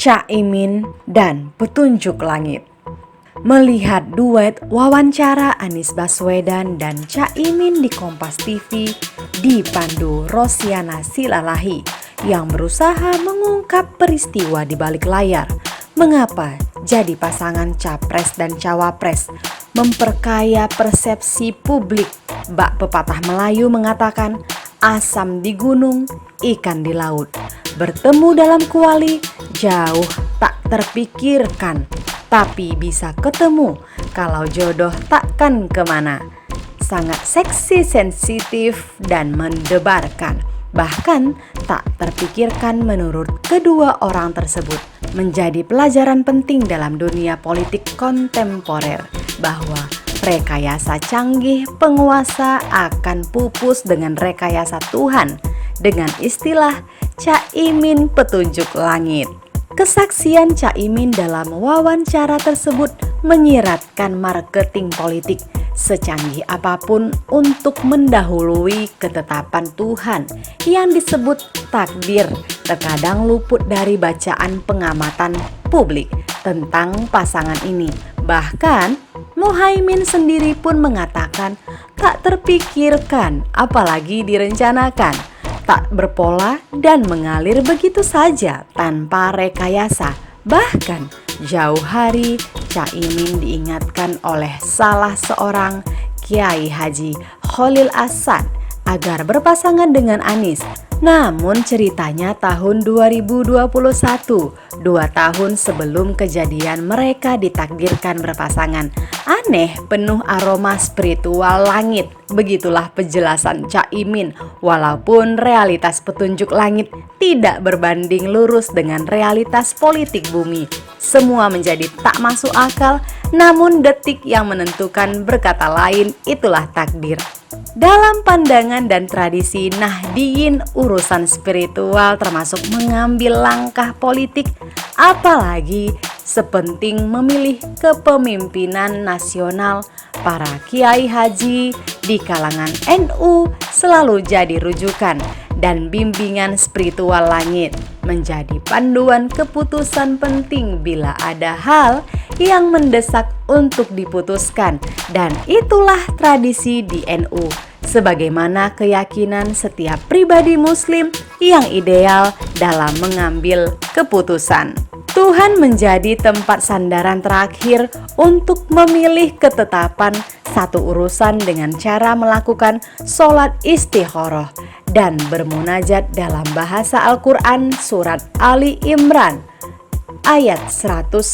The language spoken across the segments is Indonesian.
Caimin dan Petunjuk Langit. Melihat duet wawancara Anies Baswedan dan Caimin di Kompas TV dipandu Rosiana Silalahi yang berusaha mengungkap peristiwa di balik layar. Mengapa jadi pasangan capres dan cawapres memperkaya persepsi publik? Bak pepatah Melayu mengatakan, asam di gunung, ikan di laut. Bertemu dalam kuali, jauh tak terpikirkan, tapi bisa ketemu kalau jodoh takkan kemana. Sangat seksi, sensitif, dan mendebarkan. Bahkan tak terpikirkan menurut kedua orang tersebut. Menjadi pelajaran penting dalam dunia politik kontemporer bahwa rekayasa canggih penguasa akan pupus dengan rekayasa Tuhan. Dengan istilah Caimin Petunjuk Langit. Kesaksian Caimin dalam wawancara tersebut menyiratkan marketing politik secanggih apapun untuk mendahului ketetapan Tuhan yang disebut takdir. Terkadang luput dari bacaan pengamatan publik tentang pasangan ini. Bahkan Muhaimin sendiri pun mengatakan tak terpikirkan apalagi direncanakan. Tak berpola dan mengalir begitu saja tanpa rekayasa. Bahkan jauh hari Caimin diingatkan oleh salah seorang Kiai Haji Khalil Asad agar berpasangan dengan Anies. Namun ceritanya tahun 2021, 2 tahun sebelum kejadian mereka ditakdirkan berpasangan. Aneh, penuh aroma spiritual langit. Begitulah penjelasan Caimin. Walaupun realitas petunjuk langit tidak berbanding lurus dengan realitas politik bumi. Semua menjadi tak masuk akal, namun detik yang menentukan berkata lain, itulah takdir. Dalam pandangan dan tradisi Nahdiyin, urusan spiritual termasuk mengambil langkah politik, apalagi sepenting memilih kepemimpinan nasional. Para kiai haji di kalangan NU selalu jadi rujukan dan bimbingan spiritual langit, menjadi panduan keputusan penting bila ada hal yang mendesak untuk diputuskan. Dan itulah tradisi di NU, sebagaimana keyakinan setiap pribadi muslim yang ideal dalam mengambil keputusan. Tuhan menjadi tempat sandaran terakhir untuk memilih ketetapan satu urusan dengan cara melakukan sholat istikharah dan bermunajat dalam bahasa Al-Quran surat Ali Imran ayat 159.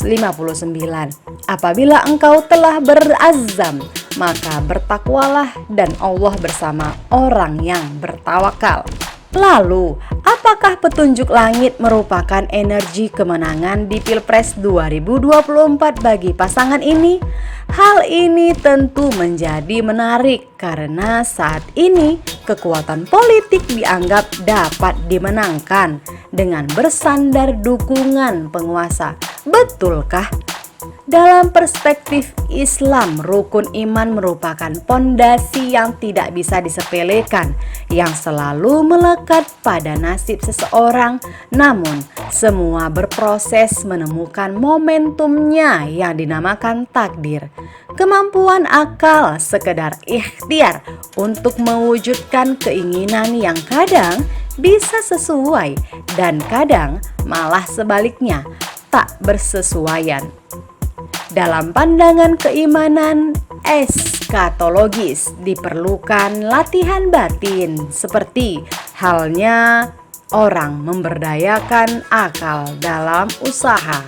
Apabila engkau telah berazam, maka bertakwalah dan Allah bersama orang yang bertawakal. Lalu, apakah petunjuk langit merupakan energi kemenangan di Pilpres 2024 bagi pasangan ini? Hal ini tentu menjadi menarik karena saat ini kekuatan politik dianggap dapat dimenangkan dengan bersandar dukungan penguasa. Betulkah? Dalam perspektif Islam, rukun iman merupakan pondasi yang tidak bisa disepelekan, yang selalu melekat pada nasib seseorang. Namun, semua berproses menemukan momentumnya yang dinamakan takdir. Kemampuan akal sekedar ikhtiar untuk mewujudkan keinginan yang kadang bisa sesuai dan kadang malah sebaliknya tak bersesuaian. Dalam pandangan keimanan eskatologis diperlukan latihan batin seperti halnya orang memberdayakan akal dalam usaha.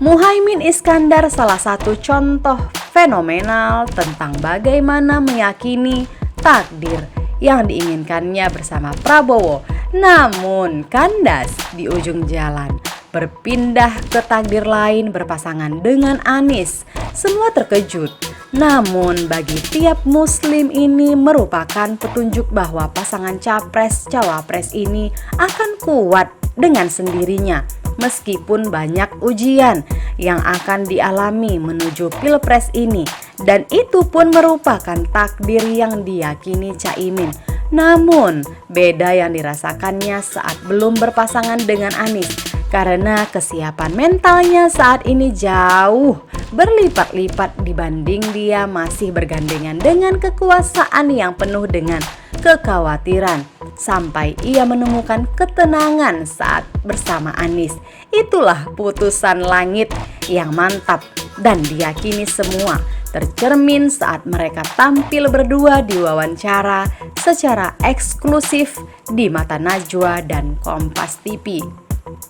Muhaimin Iskandar salah satu contoh fenomenal tentang bagaimana meyakini takdir yang diinginkannya bersama Prabowo, namun kandas di ujung jalan. Berpindah ke takdir lain berpasangan dengan Anies. Semua terkejut. Namun bagi tiap muslim ini merupakan petunjuk bahwa pasangan capres-cawapres ini akan kuat dengan sendirinya. Meskipun banyak ujian yang akan dialami menuju Pilpres ini. Dan itu pun merupakan takdir yang diyakini Caimin. Namun beda yang dirasakannya saat belum berpasangan dengan Anies. karena kesiapan mentalnya saat ini jauh berlipat-lipat dibanding dia masih bergandengan dengan kekuasaan yang penuh dengan kekhawatiran, sampai ia menemukan ketenangan saat bersama Anies. Itulah putusan langit yang mantap dan diyakini semua tercermin saat mereka tampil berdua di wawancara secara eksklusif di Mata Najwa dan Kompas TV.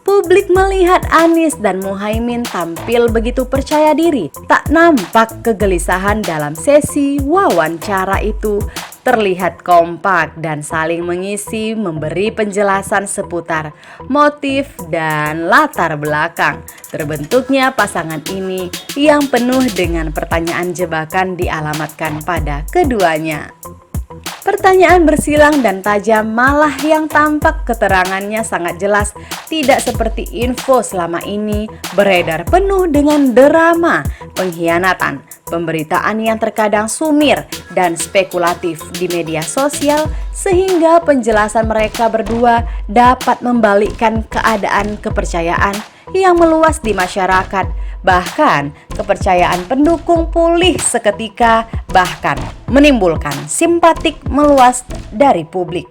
Publik melihat Anies dan Muhaimin tampil begitu percaya diri. Tak nampak kegelisahan dalam sesi wawancara itu. Terlihat kompak dan saling mengisi, memberi penjelasan seputar motif dan latar belakang terbentuknya pasangan ini yang penuh dengan pertanyaan jebakan dialamatkan pada keduanya. Pertanyaan bersilang dan tajam, malah yang tampak keterangannya sangat jelas, tidak seperti info selama ini beredar penuh dengan drama, pengkhianatan, pemberitaan yang terkadang sumir dan spekulatif di media sosial, sehingga penjelasan mereka berdua dapat membalikkan keadaan kepercayaan yang meluas di masyarakat. Bahkan kepercayaan pendukung pulih seketika, bahkan menimbulkan simpatik meluas dari publik.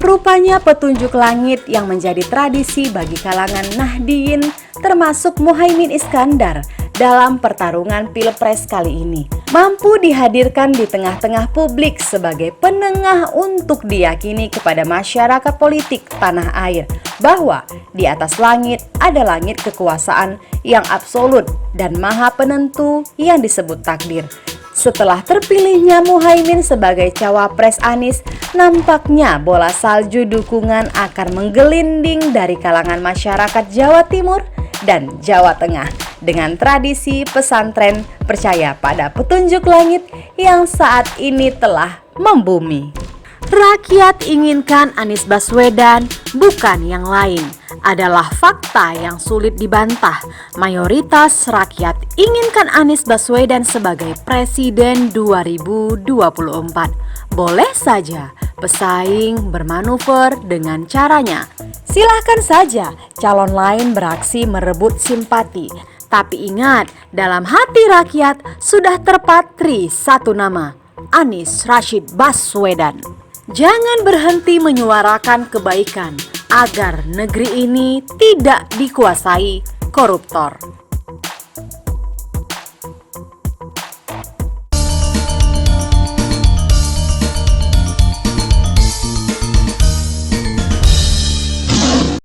Rupanya petunjuk langit yang menjadi tradisi bagi kalangan Nahdien, termasuk Muhaimin Iskandar, dalam pertarungan Pilpres kali ini mampu dihadirkan di tengah-tengah publik sebagai penengah untuk diyakini kepada masyarakat politik tanah air bahwa di atas langit ada langit kekuasaan yang absolut dan maha penentu yang disebut takdir. Setelah terpilihnya Muhaimin sebagai cawapres Anies, nampaknya bola salju dukungan akan menggelinding dari kalangan masyarakat Jawa Timur dan Jawa Tengah dengan tradisi pesantren percaya pada petunjuk langit yang saat ini telah membumi. Rakyat inginkan Anies Baswedan, bukan yang lain. Adalah fakta yang sulit dibantah. Mayoritas rakyat inginkan Anies Baswedan sebagai presiden 2024. Boleh saja pesaing bermanuver dengan caranya. Silahkan saja calon lain beraksi merebut simpati. Tapi ingat, dalam hati rakyat sudah terpatri satu nama, Anies Rashid Baswedan. Jangan berhenti menyuarakan kebaikan agar negeri ini tidak dikuasai koruptor.